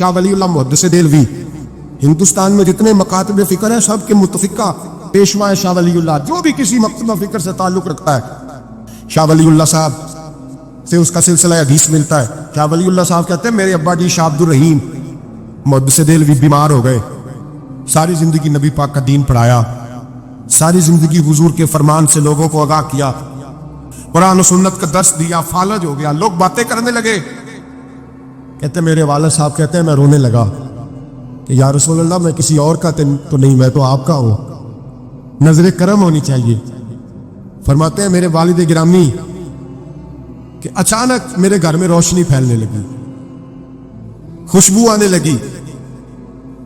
شاہ ولی اللہ محدث دہلوی ہندوستان میں جتنے مکاتب فکر ہیں سب کے متفقہ پیشوا شاہ ولی اللہ، جو بھی کسی مکتبہ فکر سے تعلق رکھتا ہے شاہ ولی اللہ صاحب سے اس کا سلسلہ حدیث ملتا ہے۔ شاہ ولی اللہ صاحب کہتے ہیں میرے ابا جی شاہ عبد الرحیم محدث دہلوی بیمار ہو گئے، ساری زندگی نبی پاک کا دین پڑھایا، ساری زندگی حضور کے فرمان سے لوگوں کو آگاہ کیا، قرآن و سنت کا درس دیا، فالج ہو گیا، لوگ باتیں کرنے لگے۔ کہتے میرے والد صاحب کہتے ہیں میں رونے لگا کہ یا رسول اللہ میں کسی اور کا تو نہیں، میں تو آپ کا ہوں، نظر کرم ہونی چاہیے۔ فرماتے ہیں میرے والد گرامی کہ اچانک میرے گھر میں روشنی پھیلنے لگی، خوشبو آنے لگی،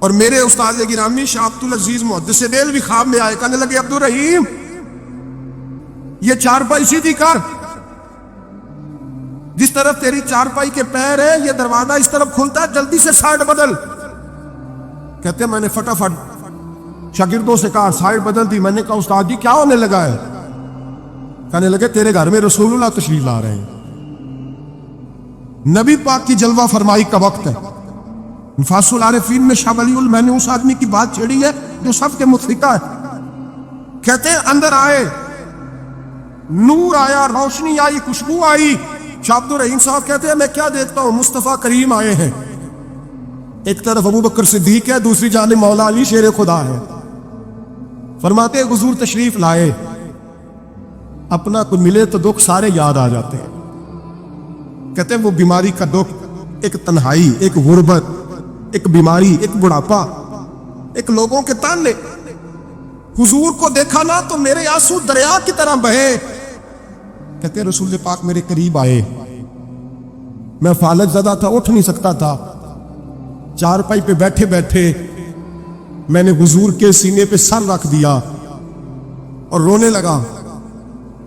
اور میرے استاد گرامی شاہ عبد العزیز محدث دہلوی خواب میں آئے، کہنے لگے عبد الرحیم یہ چارپائی سیدھی کر، جس طرف تیری چارپائی کے پیر ہے یہ دروازہ اس طرف کھلتا ہے، جلدی سے سائڈ بدل۔ کہتے ہیں میں نے فٹافٹ شاگردوں سے کہا سائڈ بدل دی۔ میں نے کہا استاد جی کیا ہونے لگا ہے؟ کہنے لگے تیرے گھر میں رسول اللہ تشریف لا رہے ہیں، نبی پاک کی جلوہ فرمائی کا وقت ہے۔ نفاس العارفین میں شاہ ولی اللہ میں نے اس آدمی کی بات چھیڑی ہے جو سب کے متفقہ ہے۔ کہتے ہیں اندر آئے، نور آیا، روشنی آئی، خوشبو آئی۔ شاہ عبد الرحیم صاحب کہتے ہیں میں کیا دیکھتا ہوں، مصطفیٰ کریم آئے ہیں، ایک طرف ابو بکر صدیق ہے، دوسری جانب مولا علی شیر خدا ہے۔ فرماتے ہیں حضور تشریف لائے، اپنا کوئی ملے تو دکھ سارے یاد آ جاتے ہیں۔ کہتے ہیں وہ بیماری کا دکھ، ایک تنہائی، ایک غربت، ایک بیماری، ایک بڑھاپا، ایک لوگوں کے تانے، حضور کو دیکھا نا تو میرے آنسو دریا کی طرح بہے۔ کہتے ہیں رسول پاک میرے قریب آئے، میں فالج زدہ تھا، اٹھ نہیں سکتا تھا، چارپائی پہ بیٹھے بیٹھے میں نے حضور کے سینے پہ سر رکھ دیا اور رونے لگا،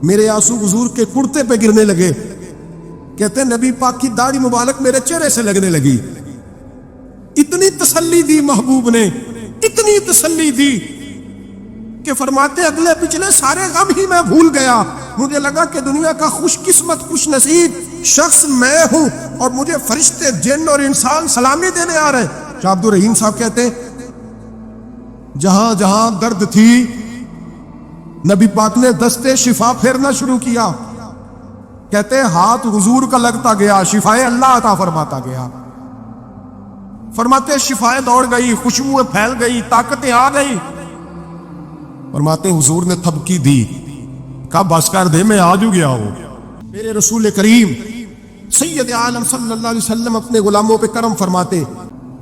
میرے آنسو حضور کے کرتے پہ گرنے لگے۔ کہتے ہیں نبی پاک کی داڑھی مبارک میرے چہرے سے لگنے لگی۔ اتنی تسلی دی محبوب نے، اتنی تسلی دی کہ فرماتے اگلے پچھلے سارے غم ہی میں بھول گیا، مجھے لگا کہ دنیا کا خوش قسمت خوش نصیب شخص میں ہوں اور مجھے فرشتے جن اور انسان سلامی دینے آ رہے ہیں۔ شاہ عبد الرحیم صاحب کہتے ہیں جہاں جہاں درد تھی نبی پاک نے دستے شفا پھیرنا شروع کیا۔ کہتے ہیں ہاتھ حضور کا لگتا گیا، شفائے اللہ عطا فرماتا گیا۔ فرماتے شفائیں دوڑ گئی، خوشبوئیں پھیل گئی، طاقتیں آ گئی۔ فرماتے حضور نے تھبکی دی، کہا بس کر دے میں آج ہو گیا ہوں۔ میرے رسول کریم سید عالم صلی اللہ علیہ وسلم اپنے غلاموں پہ کرم فرماتے،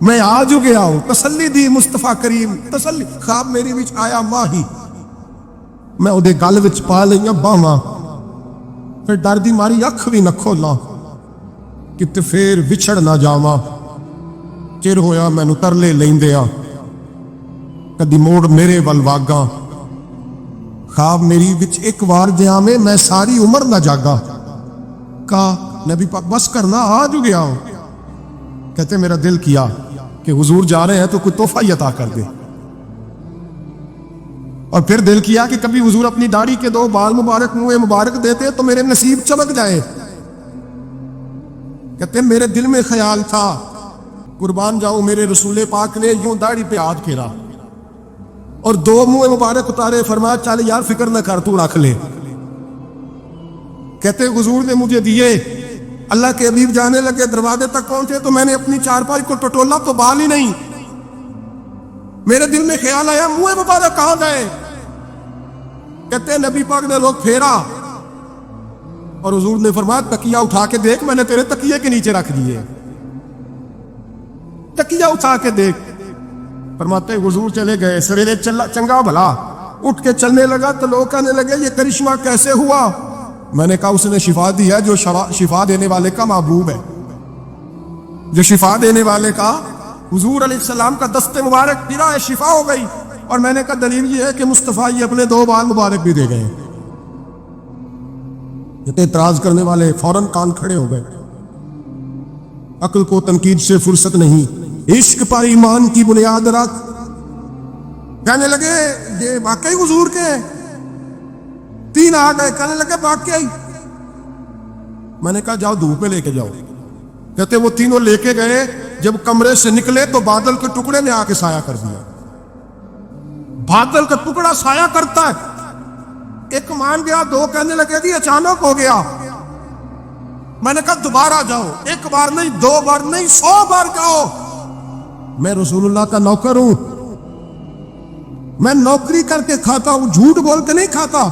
میں آج ہو گیا ہوں، تسلی دی مصطفیٰ کریم، تسلی۔ خواب میری وچ آیا ماہی، میں وہ گل وچ پا لئیاں باواں، پھر ڈر دی ماری اکھ بھی نہ کھولا کتے پھر وچھڑ نہ جاواں، چر ہویا مینوں ترلے لیندیاں، کدی موڑ میرے ول واگاں، خواب میری وچ ایک وار دیا میں ساری عمر نہ جاگا۔ کہا نبی پاک بس کرنا آج ہو گیا ہوں۔ کہتے میرا دل کیا کہ حضور جا رہے ہیں تو کوئی تحفہ ہی عطا کر دے، اور پھر دل کیا کہ کبھی حضور اپنی داڑھی کے 2 بال مبارک منہ مبارک دیتے تو میرے نصیب چمک جائے۔ کہتے میرے دل میں خیال تھا قربان جاؤں میرے رسول پاک نے یوں داڑھی پہ ہاتھ پھیرا اور 2 منہ مبارک اتارے، فرمایا چل یار فکر نہ کر تو رکھ لے۔ کہتے حضور نے مجھے دیے، اللہ کے حبیب جانے لگے، دروازے تک پہنچے تو میں نے اپنی چارپائی کو ٹٹولا تو بال ہی نہیں۔ میرے دل میں خیال آیا منہ مبارک کہاں گئے؟ کہتے نبی پاک نے لوگ پھیرا اور حضور نے فرمایا تکیہ اٹھا کے دیکھ، میں نے تیرے تکیے کے نیچے رکھ دیے، تکیہ اٹھا کے دیکھ۔ فرماتے حضور چلے گئے، سویرے چنگا بھلا اٹھ کے چلنے لگا تو لوگ کہنے لگے یہ کرشمہ کیسے ہوا؟ میں نے کہا اس نے شفا دی ہے جو شفا دینے والے کا محبوب ہے، جو شفا دینے والے کا حضور علیہ السلام کا دست مبارک پھرا ہے، شفا ہو گئی۔ اور میں نے کہا دلیل یہ ہے کہ مصطفیٰ یہ اپنے 2 بال مبارک بھی دے گئے۔ اعتراض کرنے والے فوراً کان کھڑے ہو گئے، عقل کو تنقید سے فرصت نہیں، عشق پر ایمان کی بنیاد رکھ۔ کہنے لگے یہ واقعی حضور کے 3 آ گئے، کہنے لگے واقعی۔ میں نے کہا جاؤ دھوپ میں لے کے جاؤ۔ کہتے وہ تینوں لے کے گئے جب کمرے سے نکلے تو بادل کے ٹکڑے نے آ کے سایہ کر دیا. بادل کا ٹکڑا سایہ کرتا ہے. ایک مان گیا, دو کہنے لگے جی اچانک ہو گیا. میں نے کہا دوبارہ جاؤ, ایک بار نہیں, دو بار نہیں, 100 بار جاؤ. میں رسول اللہ کا نوکر ہوں, میں نوکری کر کے کھاتا ہوں, جھوٹ بول کے نہیں کھاتا.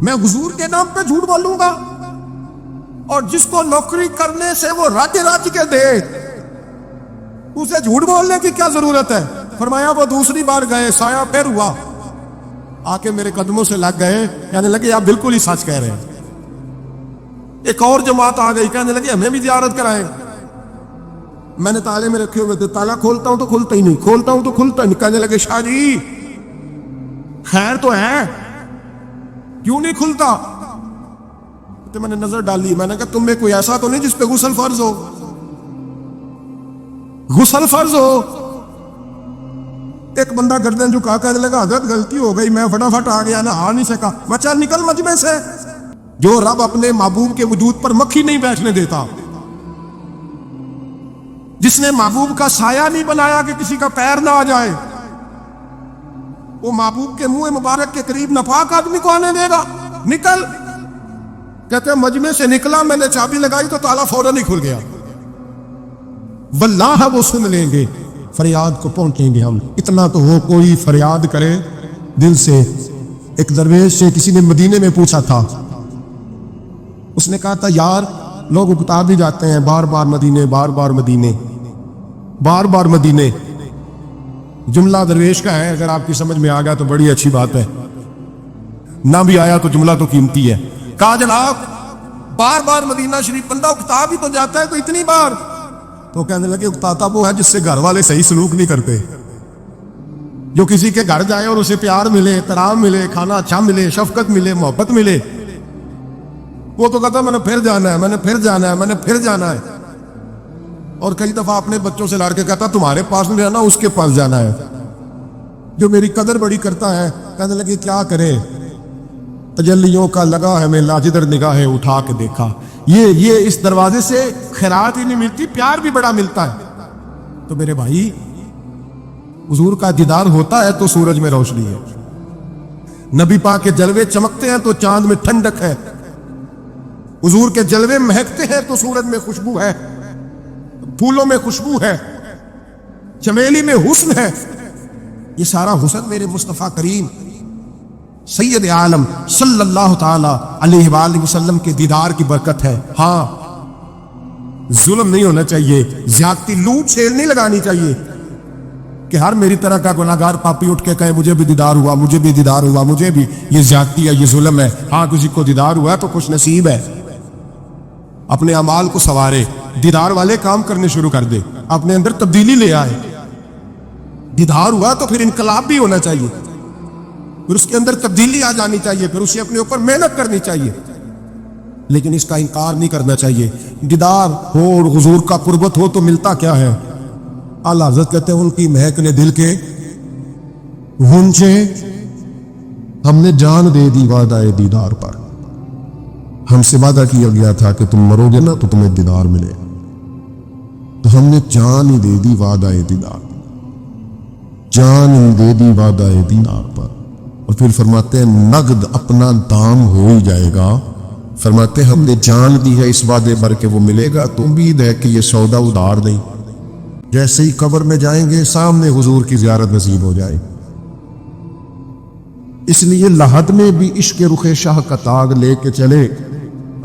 میں حضور کے نام پہ جھوٹ بولوں گا؟ اور جس کو نوکری کرنے سے وہ رج کے دے, اسے جھوٹ بولنے کی کیا ضرورت ہے؟ فرمایا وہ دوسری بار گئے, سایہ پھر ہوا, آ کے میرے قدموں سے لگ گئے, کہنے لگے آپ بالکل ہی سچ کہہ رہے ہیں. ایک اور جماعت آ گئی, کہنے لگے ہمیں بھی زیارت کرائیں. میں نے تالے میں رکھے ہوئے تھے, تالا کھولتا ہوں تو کھلتا ہی نہیں, کھولتا ہوں تو کھلتا ہی نہیں. کہنے لگے شاہ جی خیر تو ہے, کیوں نہیں کھلتا؟ تو میں نے نظر ڈالی, میں نے کہا تم میں کوئی ایسا تو نہیں جس پہ غسل فرض ہو؟ غسل فرض ہو. ایک بندہ گردن جھکا کہنے لگا حضرت غلطی ہو گئی, میں فٹافٹ آ گیا, نہا نہیں سکا. میں چل نکل مجمع سے. جو رب اپنے محبوب کے وجود پر مکھی نہیں بیٹھنے دیتا, جس نے محبوب کا سایہ نہیں بنایا کہ کسی کا پیر نہ آ جائے, وہ محبوب کے منہ مبارک کے قریب ناپاک آدمی کو آنے دے گا؟ نکل. کہتے ہیں مجمع سے نکلا, میں نے چابی لگائی تو تالا فوراً ہی کھل گیا. واللہ وہ سن لیں گے, فریاد کو پہنچیں گے ہم. اتنا تو ہو کوئی فریاد کرے دل سے. ایک درویش سے کسی نے مدینے میں پوچھا تھا, اس نے کہا تھا یار لوگ اکتا بھی جاتے ہیں بار بار مدینے, بار بار مدینے, بار بار مدینے. جملہ درویش کا ہے, اگر آپ کی سمجھ میں آ گیا تو بڑی اچھی بات ہے, نہ بھی آیا تو جملہ تو قیمتی ہے. کہا جناب بار بار مدینہ شریف بندہ اکتا بھی تو جاتا ہے, تو اتنی بار؟ تو کہنے لگے اکتاتا وہ ہے جس سے گھر والے صحیح سلوک نہیں کرتے. جو کسی کے گھر جائے اور اسے پیار ملے, احترام ملے, کھانا اچھا ملے, شفقت ملے, محبت ملے, وہ تو کہتا ہے میں نے پھر جانا ہے, میں نے پھر جانا ہے, میں نے پھر جانا ہے. اور کئی دفعہ اپنے بچوں سے لڑ کے کہتا تمہارے پاس نہیں جانا, اس کے پاس جانا ہے. جو میری قدر بڑی کرتا ہے, کہنے لگے کیا کرے, تجلیوں کا لگا ہے میلا, جدھر نگاہیں اٹھا کے دیکھا. یہ اس دروازے سے خیرات ہی نہیں ملتی, پیار بھی بڑا ملتا ہے. تو میرے بھائی حضور کا دیدار ہوتا ہے تو سورج میں روشنی ہے, نبی پاک کے جلوے چمکتے ہیں تو چاند میں ٹھنڈک ہے, حضور کے جلوے مہکتے ہیں تو سورج میں خوشبو ہے, پھولوں میں خوشبو ہے, چمیلی میں حسن ہے. یہ سارا حسن میرے مصطفیٰ کریم سید عالم صلی اللہ تعالی علیہ وآلہ وسلم کے دیدار کی برکت ہے. ہاں ظلم نہیں ہونا چاہیے, زیادتی, لوٹ سیل نہیں لگانی چاہیے کہ ہر میری طرح کا گناہگار پاپی اٹھ کے کہے مجھے بھی دیدار ہوا, مجھے بھی دیدار ہوا, مجھے بھی. یہ زیادتی ہے, یہ ظلم ہے. ہاں کسی کو دیدار ہوا تو خوش نصیب ہے, اپنے اعمال کو سنوارے, دیدار والے کام کرنے شروع کر دے, اپنے اندر تبدیلی لے آئے. دیدار ہوا تو پھر انقلاب بھی ہونا چاہیے, پھر اس کے اندر تبدیلی آ جانی چاہیے, پھر اسے اپنے اوپر محنت کرنی چاہیے, لیکن اس کا انکار نہیں کرنا چاہیے. دیدار ہو اور حضور کا قربت ہو تو ملتا کیا ہے؟ اعلیٰ حضرت کہتے ہیں ان کی مہک نے دل کے غنچے, ہم نے جان دے دی وعدہ دیدار پر. ہم سے وعدہ کیا گیا تھا کہ تم مرو گے نا تو تمہیں دیدار ملے, تو ہم نے جان ہی دے دی وعدہ دیدار, جان ہی دے دی وعدہ دیدار پر. اور پھر فرماتے ہیں نقد اپنا دام ہو ہی جائے گا. فرماتے ہیں ہم نے جان دی ہے اس وعدے پر کہ وہ ملے گا, تو امید ہے کہ یہ سودا ادھار نہیں. جیسے ہی قبر میں جائیں گے سامنے حضور کی زیارت نصیب ہو جائے. اس لیے لحد میں بھی عشق رخ شاہ کا تاگ لے کے چلے,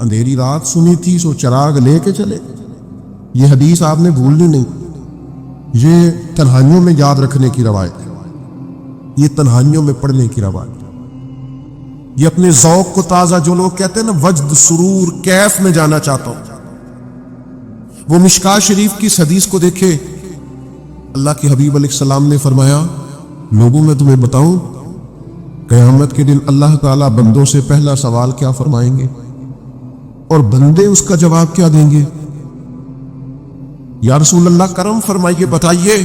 اندھیری رات سنی تھی سو چراغ لے کے چلے. یہ حدیث آپ نے بھولنی نہیں, یہ تنہائیوں میں یاد رکھنے کی روایت, یہ تنہائیوں میں پڑھنے کی روایت. یہ اپنے ذوق کو تازہ, جو لوگ کہتے ہیں نا وجد, سرور, کیف میں جانا چاہتا ہوں, وہ مشکاہ شریف کی اس حدیث کو دیکھے. اللہ کے حبیب علیہ السلام نے فرمایا لوگوں میں تمہیں بتاؤں قیامت کے دن اللہ تعالیٰ بندوں سے پہلا سوال کیا فرمائیں گے, اور بندے اس کا جواب کیا دیں گے؟ یا رسول اللہ کرم فرمائیے, بتائیے.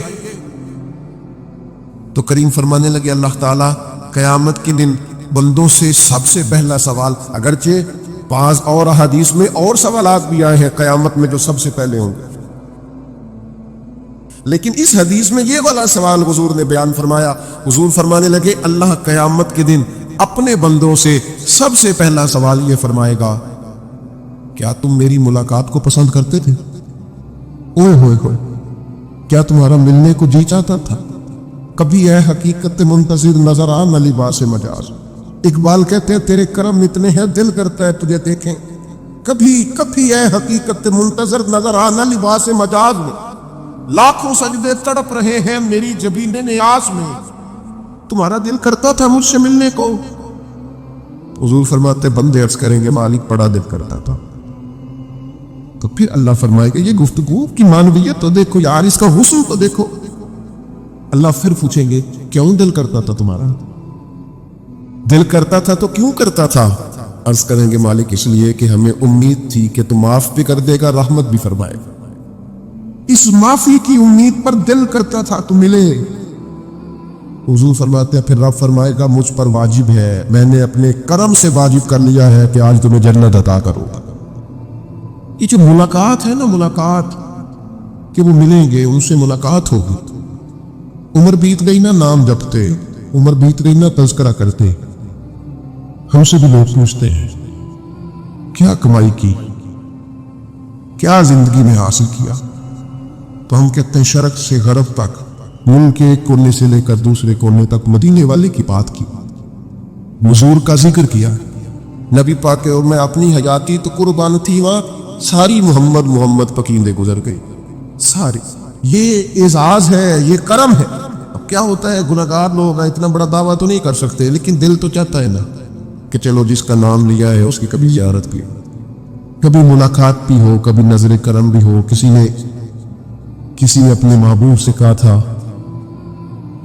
تو کریم فرمانے لگے اللہ تعالیٰ قیامت کے دن بندوں سے سب سے پہلا سوال, اگرچہ بعض اور احادیث میں اور سوالات بھی آئے ہیں قیامت میں جو سب سے پہلے ہوں گے, لیکن اس حدیث میں یہ والا سوال حضور نے بیان فرمایا. حضور فرمانے لگے اللہ قیامت کے دن اپنے بندوں سے سب سے پہلا سوال یہ فرمائے گا کیا تم میری ملاقات کو پسند کرتے تھے؟ اوئے ہوئے ہوئے، کیا تمہارا ملنے کو جی چاہتا تھا؟ کبھی اے حقیقت منتظر نظر آ نہ لباس مجاز. اقبال کہتے ہیں تیرے کرم اتنے ہیں دل کرتا ہے تجھے دیکھیں. کبھی کبھی اے حقیقت منتظر نظر آ نہ لباس مجاز میں. لاکھوں سجدے تڑپ رہے ہیں میری جبین نیاز میں. تمہارا دل کرتا تھا مجھ سے ملنے کو؟ حضور فرماتے بندے عرض کریں گے مالک بڑا دل کرتا تھا. تو پھر اللہ فرمائے گا یہ گفتگو کی معنویت تو دیکھو یار، اس کا حسن تو دیکھو. اللہ پھر پوچھیں گے کیوں دل کرتا تھا تمہارا؟ دل کرتا تھا تو کیوں کرتا تھا؟ عرض کریں گے مالک اس لیے کہ ہمیں امید تھی کہ تو معاف بھی کر دے گا، رحمت بھی فرمائے گا. اس معافی کی امید پر دل کرتا تھا تو ملے. حضور فرماتے ہیں پھر رب فرمائے گا مجھ پر واجب ہے، میں نے اپنے کرم سے واجب کر لیا ہے کہ آج تمہیں جنت عطا کروں گا. یہ جو ملاقات ہے نا، ملاقات کہ وہ ملیں گے، ان سے ملاقات ہوگی. عمر بیت گئی نا نام جپتے، عمر بیت گئی نا تذکرہ کرتے. ہم سے بھی لوگ پوچھتے ہیں کیا کمائی کی، کیا زندگی میں حاصل کیا؟ تو ہم کہتے ہیں شرق سے غرب تک، ملک کے ایک کونے سے لے کر دوسرے کونے تک مدینے والے کی بات کی، حضور کا ذکر کیا. نبی پاک اور میں اپنی حیاتی تو قربان تھی وہاں ساری محمد محمد پکیندے گزر گئی ساری. یہ اعزاز ہے، یہ کرم ہے. اب کیا ہوتا ہے گناہگار لوگ اتنا بڑا دعویٰ تو نہیں کر سکتے، لیکن دل تو چاہتا ہے نا کہ چلو جس کا نام لیا ہے اس کی کبھی زیارت بھی ہو، کبھی ملاقات بھی ہو، کبھی نظر کرم بھی ہو. کسی نے اپنے محبوب سے کہا تھا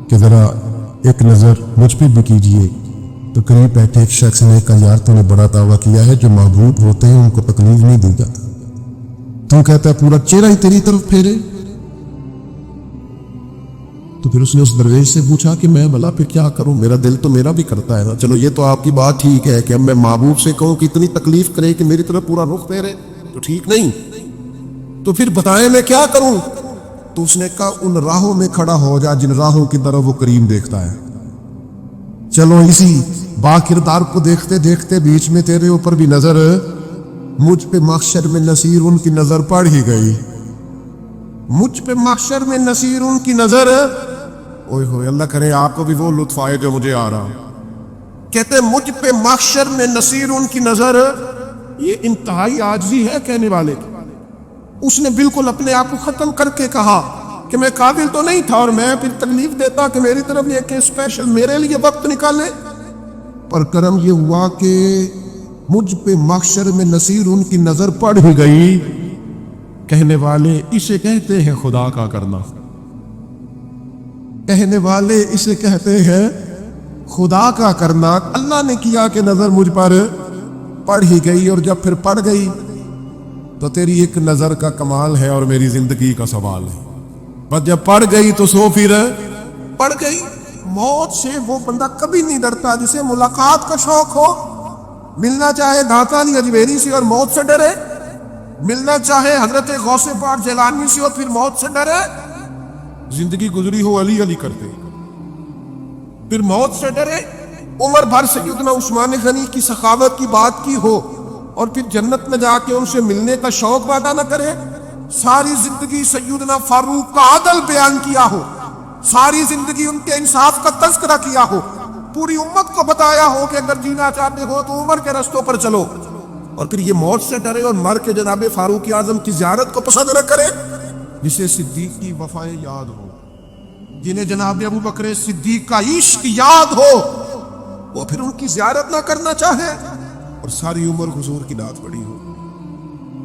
کہ ذرا ایک نظر مجھ پہ بھی کیجئے. تو قریب بیٹھے ایک شخص نے کہا یار تو نے بڑا دعویٰ کیا ہے، جو محبوب ہوتے ہیں ان کو تکلیف نہیں دی جاتی. تو کہتا ہے پورا چہرہ ہی تیری طرف پھیرے. تو پھر اس نے اس درویش سے پوچھا کہ میں بھلا پھر کیا کروں، میرا دل تو میرا بھی کرتا ہے نا. چلو یہ تو آپ کی بات ٹھیک ہے کہ اب میں محبوب سے کہوں کہ اتنی تکلیف کرے کہ میری طرف پورا رخ پھیرے تو ٹھیک نہیں. تو پھر بتائیں میں کیا کروں؟ تو اس نے کہا ان راہوں میں کھڑا ہو جا جن راہوں کی طرف وہ کریم دیکھتا ہے. چلو اسی با کردار کو دیکھتے دیکھتے بیچ میں تیرے اوپر بھی نظر، مجھ پہ محشر میں نصیر ان کی نظر پڑ ہی گئی. مجھ پہ محشر میں نصیر ان کی نظر. اوئے ہوئے اللہ کرے آپ کو بھی وہ لطف آئے جو مجھے آ رہا. کہتے مجھ پہ محشر میں نصیر ان کی نظر. یہ انتہائی عاجزی ہے کہنے والے کی. اس نے بالکل اپنے آپ کو ختم کر کے کہا کہ میں قابل تو نہیں تھا اور میں پھر تکلیف دیتا کہ میری طرف یہ کہ اسپیشل میرے لیے وقت نکالے. پر کرم یہ ہوا کہ مجھ پہ محشر میں نصیر ان کی نظر پڑ ہی گئی. کہنے والے اسے کہتے ہیں خدا کا کرنا. کہنے والے اسے کہتے ہیں خدا کا کرنا. اللہ نے کیا کہ نظر مجھ پر پڑ ہی گئی، اور جب پھر پڑ گئی تو تیری ایک نظر کا کمال ہے اور میری زندگی کا سوال ہے. بس جب پڑ گئی تو سو پھر پڑ گئی. موت سے وہ بندہ کبھی نہیں ڈرتا جسے ملاقات کا شوق ہو. ملنا چاہے داتا علی اجمیری سے اور موت سے ڈرے، ملنا چاہے حضرت غوث پاک جیلانی سے اور پھر موت سے ڈرے. زندگی گزری ہو علی علی کرتے پھر موت سے ڈرے. عمر بھر سیدنا عثمان غنی کی سخاوت کی بات کی ہو اور پھر جنت میں جا کے ان سے ملنے کا شوق پیدا نہ کرے. ساری زندگی سیدنا فاروق کا عدل بیان کیا ہو، ساری زندگی ان کے انصاف کا تذکرہ کیا ہو، پوری امت کو بتایا ہو کہ اگر جینا چاہتے ہو تو عمر کے رستوں پر چلو، اور پھر یہ موت سے ڈرے اور مر کے جناب فاروق اعظم کی زیارت کو پسند نہ کرے. جسے صدیق کی وفائیں یاد ہو، جنہیں جناب ابو بکر صدیق کا عشق یاد ہو، وہ پھر ان کی زیارت نہ کرنا چاہے اور ساری عمر حضور کی نعت پڑھی ہو.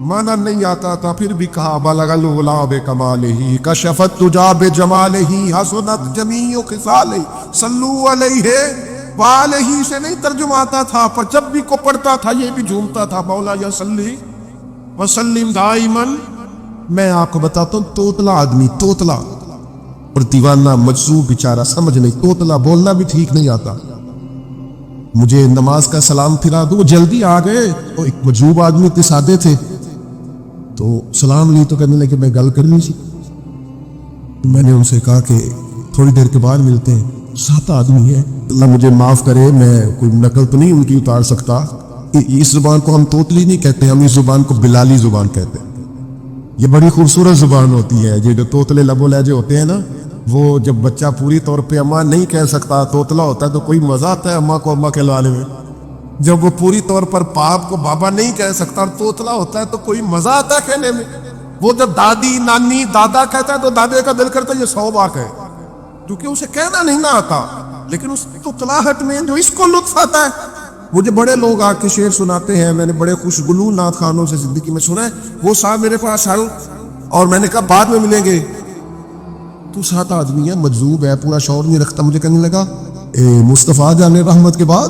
مانا نہیں آتا تھا پھر بھی کہا بلغ الغلا بکمالہ کشفت تجا بجمالہ حسنت جمیع خصالہ صلو علیہ والہ سے نہیں ترجمہ آتا تھا، پر جب بھی کو پڑھتا تھا یہ بھی جھومتا تھا مولا یا صلی وسلم دائما. میں آپ کو بتاتا ہوں توتلا آدمی، توتلا اور دیوانہ مجذوب بیچارہ، سمجھ نہیں، توتلا بولنا بھی ٹھیک نہیں آتا. مجھے نماز کا سلام پھرا دو، جلدی آ گئے. اور ایک مجذوب آدمی اتنے سادے تھے تو سلام لی تو کہنے لگے میں گل کرنی سی. میں نے ان سے کہا کہ تھوڑی دیر کے بعد ملتے ہیں. 7 آدمی ہیں. اللہ مجھے معاف کرے, میں کوئی نقل تو نہیں ان کی اتار سکتا. اس زبان کو ہم توتلی نہیں کہتے, ہم اس زبان کو بلالی زبان کہتے ہیں. یہ بڑی خوبصورت زبان ہوتی ہے. یہ جو توتلے لب و لہجے ہوتے ہیں نا, وہ جب بچہ پوری طور پہ اماں نہیں کہہ سکتا, توتلا ہوتا ہے, تو کوئی مزہ آتا ہے اماں کو اماں کہلوانے میں. جب وہ پوری طور پر باپ کو بابا نہیں کہہ سکتا, توتلا ہوتا ہے, تو کوئی مزہ آتا ہے کہنے میں. وہ جب دادی نانی دادا کہتا ہے تو دادے کا دل کرتا ہے یہ 100 بار کہے, کیونکہ اسے کہنا نہیں نہ آتا. لیکن اس توتلاہٹ میں جو اس کو لطف آتا ہے. مجھے بڑے لوگ آ کے شعر سناتے ہیں, میں نے بڑے خوشگلو نعت خوانوں سے زندگی میں سنا ہے. وہ صاحب میرے پاس آئے اور میں نے کہا بعد میں ملیں گے. تو 7 آدمی ہے, مجذوب ہے, پورا شعور نہیں رکھتا. مجھے کہنے لگا مصطفیٰ جان رحمت کے بعد,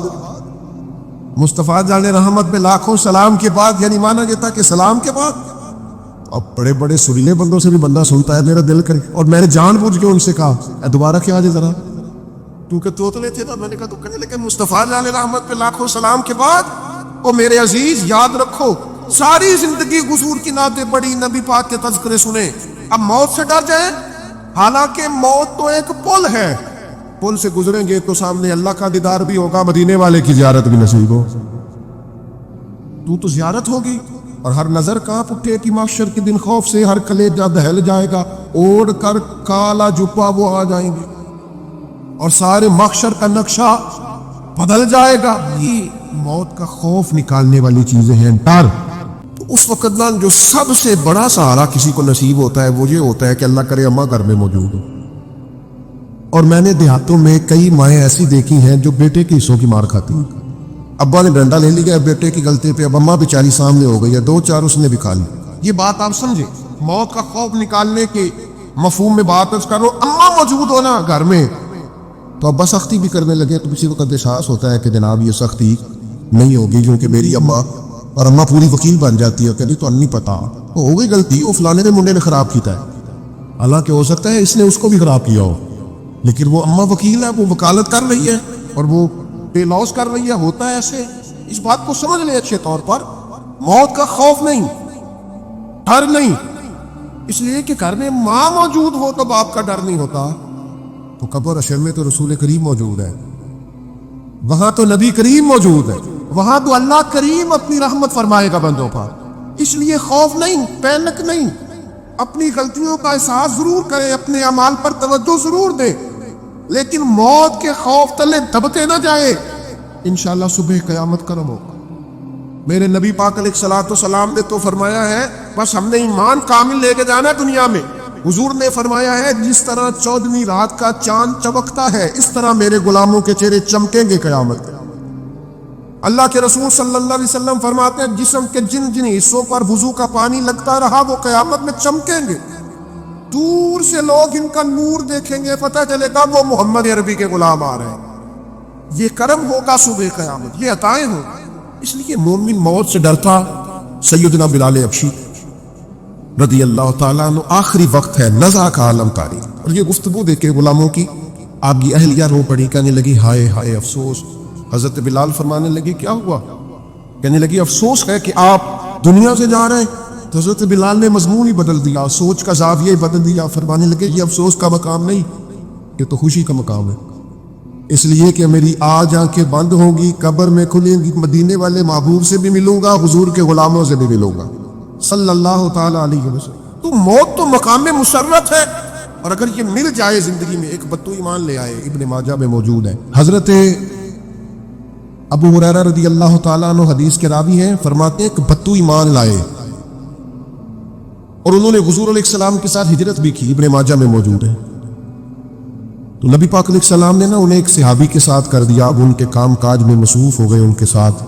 مصطفیٰ جان رحمت پہ لاکھوں سلام کے بعد, یعنی مانا جاتا کہ سلام کے بعد. اب بڑے بڑے سریلے بندوں سے بھی بندہ سنتا ہے, میرا دل کرے. اور میں نے جان بوجھ کے ان سے کہا دوبارہ کیا آج ذرا, کیونکہ توتلے تھے نا. میں نے کہا تو کہنے لگے مصطفیٰ جان رحمت پہ لاکھوں سلام کے بعد. او میرے عزیز یاد رکھو, ساری زندگی حضور کی نعتیں پڑھی, نبی پاک کے تذکرے سنے, اب موت سے ڈر جائیں. حالانکہ موت تو ایک پل ہے, پل سے گزریں گے تو سامنے اللہ کا دیدار بھی ہوگا, مدینے والے کی زیارت بھی نصیب ہو. تو زیارت ہوگی. اور ہر نظر کانپ اٹھے کہ محشر کے دن خوف سے ہر کلیجہ دہل جائے گا, اوڑھ کر کالا جپا وہ آ جائیں گے, اور سارے محشر کا نقشہ بدل جائے گا. یہ موت کا خوف نکالنے والی چیزیں ہیں. ڈر تو اس وقت نہ جو سب سے بڑا سہارا کسی کو نصیب ہوتا ہے وہ یہ ہوتا ہے کہ اللہ کرے اماں گھر میں موجود ہو. اور میں نے دیہاتوں میں کئی مائیں ایسی دیکھی ہیں جو بیٹے کے حصوں کی مار کھاتی ہیں. ابا نے ڈنڈا لے لیا بیٹے کی غلطی پہ, اب اماں بیچاری سامنے ہو گئی ہے, 2-4 اس نے بھی کھا لی. یہ بات آپ سمجھے, موت کا خوف نکالنے کے مفہوم میں بات کرو. اماں موجود ہونا گھر میں تو ابا سختی بھی کرنے لگے, تو کسی وقت احساس ہوتا ہے کہ جناب یہ سختی نہیں ہوگی کیونکہ میری اماں, اور اماں پوری وکیل بن جاتی ہے, کہتی تو نہیں پتا ہو گئی غلطی, وہ فلانے نے منڈے نے خراب کیتا ہے. حالانکہ ہو سکتا ہے اس نے اس کو بھی خراب کیا ہو, لیکن وہ اماں وکیل ہے, وہ وکالت کر رہی ہے اور وہ پے لاس کر رہی ہے. ہوتا ہے ایسے. اس بات کو سمجھ لیں اچھے طور پر, موت کا خوف نہیں, ڈر نہیں. اس لیے کہ گھر میں ماں موجود ہو تو باپ کا ڈر نہیں ہوتا. تو قبر حشر میں تو رسول کریم موجود ہے, وہاں تو نبی کریم موجود ہے, وہاں تو اللہ کریم اپنی رحمت فرمائے گا بندوں پر. اس لیے خوف نہیں, پینک نہیں. اپنی غلطیوں کا احساس ضرور کریں, اپنے اعمال پر توجہ ضرور دیں, لیکن موت کے خوف تلے دبتے نہ جائیں. انشاءاللہ صبح قیامت کرم ہوگا. میرے نبی پاک علیہ الصلوۃ والسلام نے تو فرمایا ہے بس ہم نے ایمان کامل لے کے جانا ہے دنیا میں. حضور نے فرمایا ہے جس طرح 14ویں رات کا چاند چمکتا ہے اس طرح میرے غلاموں کے چہرے چمکیں گے قیامت میں. اللہ کے رسول صلی اللہ علیہ وسلم فرماتے ہیں جسم کے جن جن حصوں پر وضو کا پانی لگتا رہا وہ قیامت میں چمکیں گے. دور سے لوگ ان کا نور دیکھیں گے, پتہ چلے گا وہ محمد عربی کے غلام آ رہے ہیں. یہ کرم ہوگا صبح قیامت, یہ عطائیں ہوں. اس لیے مومن موت سے ڈرتا. سیدنا بلال حبشی رضی اللہ تعالیٰ عنہ, آخری وقت ہے, نزع کا عالم تاریخ, اور یہ گفتگو دیکھ کے غلاموں کی آپ کی اہلیہ رو پڑی, کہنے لگی ہائے ہائے افسوس. حضرت بلال فرمانے لگی کیا ہوا؟ کہنے لگی افسوس ہے کہ آپ دنیا سے جا رہے ہیں. تو حضرت بلال نے مضمون ہی بدل دیا, سوچ کا زاویہ ہی بدل دیا. فرمانے لگے یہ افسوس کا مقام نہیں, یہ تو خوشی کا مقام ہے. اس لیے کہ میری آج آنکھیں بند ہوں گی, قبر میں کھلیں گی, مدینے والے محبوب سے بھی ملوں گا, حضور کے غلاموں سے بھی ملوں گا صلی اللہ تعالی علیہ وسلم. تو موت تو مقام مسرت ہے, اور اگر یہ مل جائے زندگی میں, ایک بدو ایمان لے آئے, ابن ماجہ میں موجود ہے. حضرت ابو ہریرہ رضی اللہ تعالیٰ عنہ حدیث کے راوی ہیں, فرماتے ہیں کہ بدو ایمان لائے اور انہوں نے حضور علیہ السلام کے ساتھ ہجرت بھی کی, ابن ماجہ میں موجود ہے. تو نبی پاک علیہ السلام نے انہیں ایک صحابی کے ساتھ کر دیا, اب ان کے کام کاج میں مصروف ہو گئے ان کے ساتھ.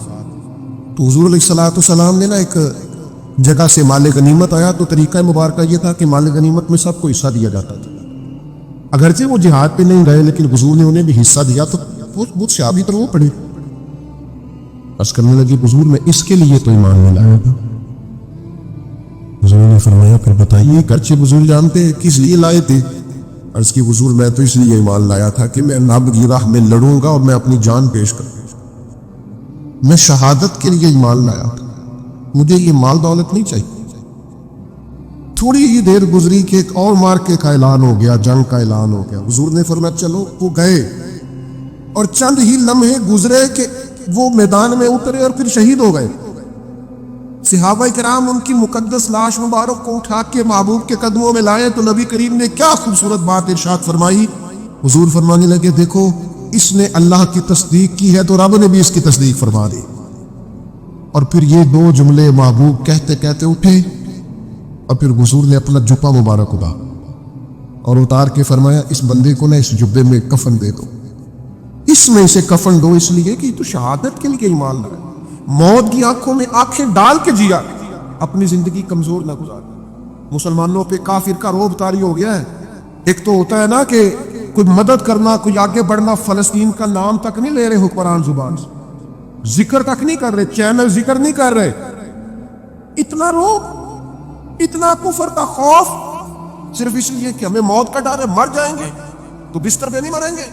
تو حضور علیہ السلام نے ایک جگہ سے مال غنیمت آیا, تو طریقہ مبارکہ یہ تھا کہ مال غنیمت میں سب کو حصہ دیا جاتا تھا. اگرچہ وہ جہاد پہ نہیں گئے لیکن حضور نے انہیں بھی حصہ دیا. تو وہ صحابی تو وہ پڑے, بس کرنے لگی حضور میں اس کے لیے تو ایمان نہیں لایا تھا. حضور نے فرمایا پھر بتائیے, اگرچہ حضور جانتے کس لیے لائے تھے. عرض کی حضور میں تو اس لیے ایمان لایا تھا کہ میں نب کی راہ میں لڑوں گا اور میں اپنی جان پیش کروں. میں شہادت کے لیے ایمان لایا تھا, مجھے یہ مال دولت نہیں چاہیے. تھوڑی ہی دیر گزری کہ ایک اور مارکے کا اعلان ہو گیا، جنگ کا اعلان ہو گیا. حضور نے فرمایا چلو. وہ گئے اور چند ہی لمحے گزرے کہ وہ میدان میں اترے اور پھر شہید ہو گئے. صحابہ کرام ان کی مقدس لاش مبارک کو اٹھا کے محبوب کے قدموں میں لائے تو نبی کریم نے کیا خوبصورت بات ارشاد فرمائی. حضور فرمانے لگے دیکھو اس نے اللہ کی تصدیق کی ہے تو رب نے بھی اس کی تصدیق فرما دی. اور پھر یہ دو جملے محبوب کہتے کہتے اٹھے اور پھر حضور نے اپنا جبہ مبارک اٹھا اور اتار کے فرمایا اس بندے کو نہ اس جبے میں کفن دے دو، اس میں اسے کفن دو، اس لیے کہ تو شہادت کے لیے ایمان لائے، موت کی آنکھوں میں آنکھیں ڈال کے جیا، اپنی زندگی کمزور نہ گزار. مسلمانوں پہ کافر کا روب طاری ہو گیا ہے. ایک تو ہوتا ہے نا کہ کوئی مدد کرنا، کوئی آگے بڑھنا، فلسطین کا نام تک نہیں لے رہے حکمران زبان سے، ذکر تک نہیں کر رہے، چینل ذکر نہیں کر رہے. اتنا روب، اتنا کفر کا خوف، صرف اس لیے کہ ہمیں موت کا ڈر ہے، مر جائیں گے تو بستر پہ نہیں مریں گے،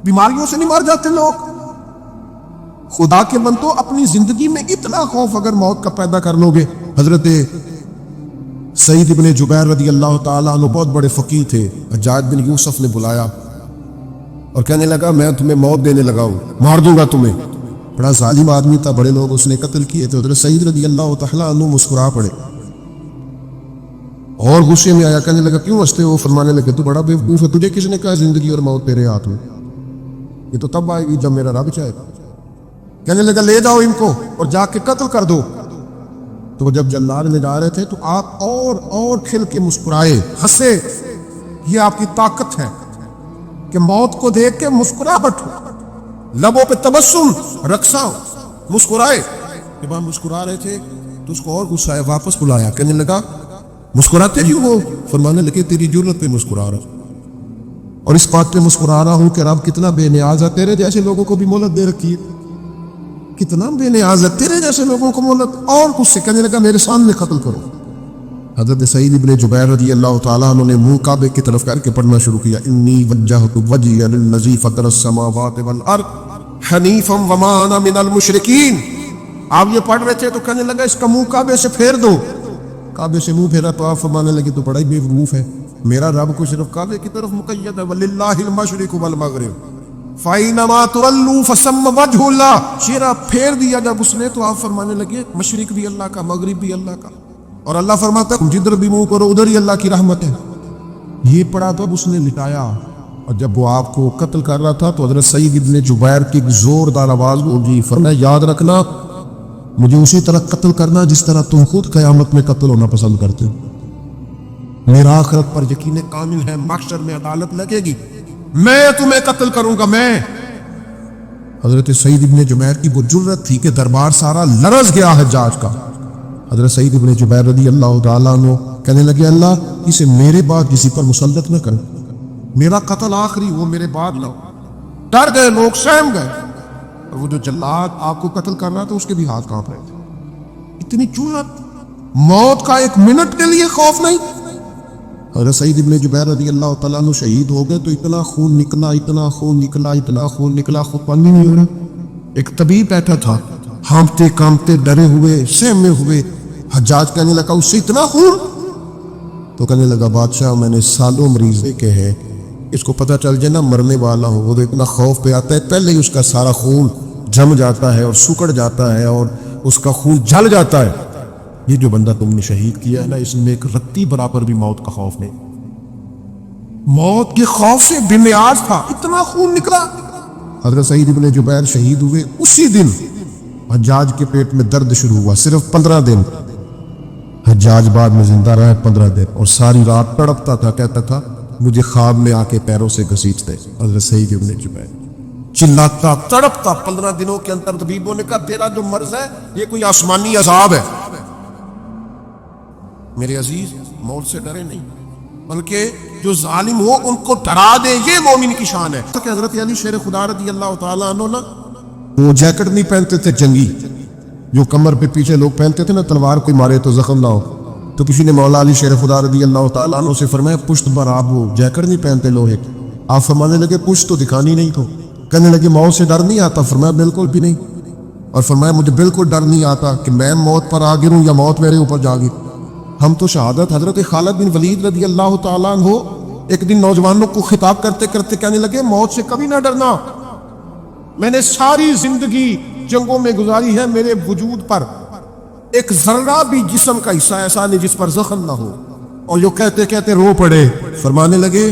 بیماریوں سے نہیں مر جاتے لوگ. خدا کے بندو اپنی زندگی میں اتنا خوف اگر موت کا پیدا کر لو گے. حضرت سعید ابن جبیر رضی اللہ تعالیٰ عنہ بہت بڑے فقیہ تھے. حجاج بن یوسف نے بلایا اور کہنے لگا میں تمہیں موت دینے لگا ہوں، مار دوں گا تمہیں. بڑا ظالم آدمی تھا، بڑے لوگ اس نے قتل کیے تھے. حضرت سعید رضی اللہ تعالیٰ عنہ مسکرا پڑے اور غصے میں آیا، کہنے لگا کیوں ہنستے ہو؟ فرمانے لگے تو بڑا بیوقوف ہے، تجھے کس نے کہا زندگی اور موت تیرے ہاتھ میں؟ یہ تو تب آئے گی جب میرا رب چاہے گا. کہنے لگا لے جاؤ ان کو اور جا کے قتل کر دو. تو جب جلال لے جا رہے تھے تو آپ اور کھل کے مسکرائے، ہنسے. یہ آپ کی طاقت ہے کہ موت کو دیکھ کے مسکراہٹ ہو، لبوں پہ تبسم، رقصہ ہو، مسکرائے. جب آپ مسکرا رہے تھے تو اس کو اور غصہ آیا، واپس بلایا. کہنے لگا مسکراتے کیوں ہو؟ فرمانے لگے تیری جرت پہ مسکرا رہا ہوں اور اس بات پہ مسکرا رہا ہوں کہ رب کتنا بے نیاز ہے، تیرے جیسے لوگوں کو بھی مہلت دے رکھی ہے، کتنا بے نیاز ہے، تیرے جیسے لوگوں کو مہلت. اور کچھ سے کہنے لگا میرے سامنے قتل کرو. حضرت سعید ابن جبیر رضی اللہ تعالیٰ عنہ نے منہ کعبے کی طرف کر کے پڑھنا شروع کیا، انی وجہت وجہی للذی فطر السماوات والارض حنیفا وما انا من المشرکین. آپ یہ پڑھ رہے تھے تو کہنے لگا اس کا منہ کعبے سے پھیر دو. کعبے سے منہ پھیرا تو آپ فرمانے لگے تو بڑا ہی بے وقوف ہے، میرا رب کو صرف کعبے کی طرف مقید ہے، وللہ المشرق والمغرب فَإِنَّمَا تُوَلُّوا فَثَمَّ وَجْهُ اللَّهِ. چہرہ پھیر دیا جب اس نے تو آپ فرمانے لگے مشرق بھی اللہ کا، مغرب بھی اللہ کا، اور اللہ فرماتا ہے جدھر بھی منہ کرو ادھر ہی اللہ کی رحمت ہے. یہ پڑھا تو اب اس نے لٹایا، اور جب وہ آپ کو قتل کر رہا تھا تو حضرت سعید ابن جبیر کی ایک زوردار آواز گونجی. فرمایا یاد رکھنا مجھے اسی طرح قتل کرنا جس طرح تم خود قیامت میں قتل ہونا پسند کرتے ہو. میرا آخرت پر یقین کامل ہے، محشر میں عدالت لگے گی، میں تمہیں قتل کروں گا میں. حضرت سعید ابن جبیر کی وہ جرت تھی کہ دربار سارا لرز گیا حجاج کا. حضرت سعید ابن جبیر رضی اللہ تعالیٰ عنہ کہنے لگے اللہ اسے میرے بعد کسی پر مسلط نہ کر، میرا قتل آخری وہ میرے بعد نہ ہو. ڈر گئے لوگ، سہم گئے. اور وہ جو جلاد آپ کو قتل کر رہا تھا اس کے بھی ہاتھ کانپ رہے تھے. اتنی جرت، موت کا ایک منٹ کے لیے خوف نہیں. حضرت سعید ابن جبیر رضی اللہ تعالیٰ عنہ شہید ہو گئے تو اتنا خون نکلا، اتنا خون نکلا، اتنا خون نکلا، خود پانی نہیں ہو رہا. ایک طبیب بیٹھا تھا، ہانپتے کانپتے ڈرے ہوئے، سہمے ہوئے. حجاج کہنے لگا اس سے اتنا خون؟ تو کہنے لگا بادشاہ میں نے سالوں مریض دیکھے ہیں، اس کو پتہ چل جائے نا مرنے والا ہو وہ تو اتنا خوف پہ آتا ہے پہلے ہی اس کا سارا خون جم جاتا ہے اور سکڑ جاتا ہے اور اس کا خون جل جاتا ہے. یہ جو بندہ تم نے شہید کیا ہے نا اس میں ایک رتی برابر بھی موت کا خوف نہیں. موت کے خوف سے بے نیاز تھا، اتنا خون نکلا. حضرت سعید ابن جبیر شہید ہوئے اسی دن حجاج کے پیٹ میں درد شروع ہوا. صرف 15 دن حجاج بعد میں زندہ رہا، 15 دن، اور ساری رات تڑپتا تھا، کہتا تھا مجھے خواب میں آ کے پیروں سے گھسیٹتے. حضرت سعید ابن جبیر چلاتا تڑپتا. 15 دنوں کے اندر طبیبوں نے کہا تیرا جو مرض ہے یہ کوئی آسمانی عذاب ہے. میرے عزیز موت سے ڈرے نہیں بلکہ جو ظالم ہو ان کو ڈرا دے، یہ مومن کی شان ہے. کہ حضرت علی شیر خدا رضی اللہ تعالیٰ عنہ نا وہ جیکٹ نہیں پہنتے تھے جنگی، جو کمر پہ پیچھے لوگ پہنتے تھے نا تلوار کوئی مارے تو زخم نہ ہو. تو کسی نے مولا علی شیر خدا رضی اللہ تعالیٰ عنہ سے فرمایا پشت پر آپ وہ جیکٹ نہیں پہنتے لوہے کی. آپ فرمانے لگے پشت تو دکھانی نہیں تو. کہنے لگے موت سے ڈر نہیں آتا؟ فرمایا بالکل بھی نہیں. اور فرمایا مجھے بالکل ڈر نہیں آتا کہ میں موت پر آ گروں یا موت میرے اوپر جا گری. ہم تو شہادت حضرت خالد بن ولید رضی اللہ تعالیٰ عنہ ایک دن نوجوانوں کو خطاب کرتے کرتے کہنے لگے موت سے کبھی نہ ڈرنا، میں نے ساری زندگی جنگوں میں گزاری ہے، میرے وجود پر ایک ذرہ بھی جسم کا حصہ ایسا نہیں جس پر زخم نہ ہو۔ اور جو کہتے کہتے رو پڑے، فرمانے لگے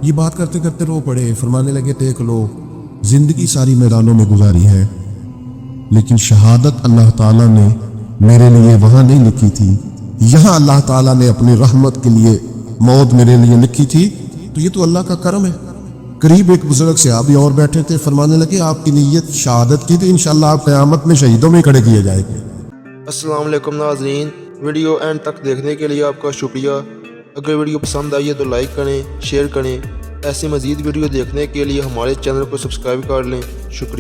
یہ بات کرتے کرتے رو پڑے، فرمانے لگے دیکھ لو زندگی ساری میدانوں میں گزاری ہے، لیکن شہادت اللہ تعالیٰ نے میرے لیے وہاں نہیں لکھی تھی، یہاں اللہ تعالیٰ نے اپنی رحمت کے لیے موت میرے لیے لکھی تھی، تو یہ تو اللہ کا کرم ہے۔ قریب ایک بزرگ صحابی اور بیٹھے تھے، فرمانے لگے آپ کی نیت شہادت کی تھی، انشاءاللہ آپ قیامت میں شہیدوں میں کھڑے کیے جائیں گے۔ السلام علیکم ناظرین، ویڈیو اینڈ تک دیکھنے کے لیے آپ کا شکریہ۔ اگر ویڈیو پسند آئی ہے تو لائک کریں، شیئر کریں۔ ایسی مزید ویڈیو دیکھنے کے لیے ہمارے چینل کو سبسکرائب کر لیں۔ شکریہ۔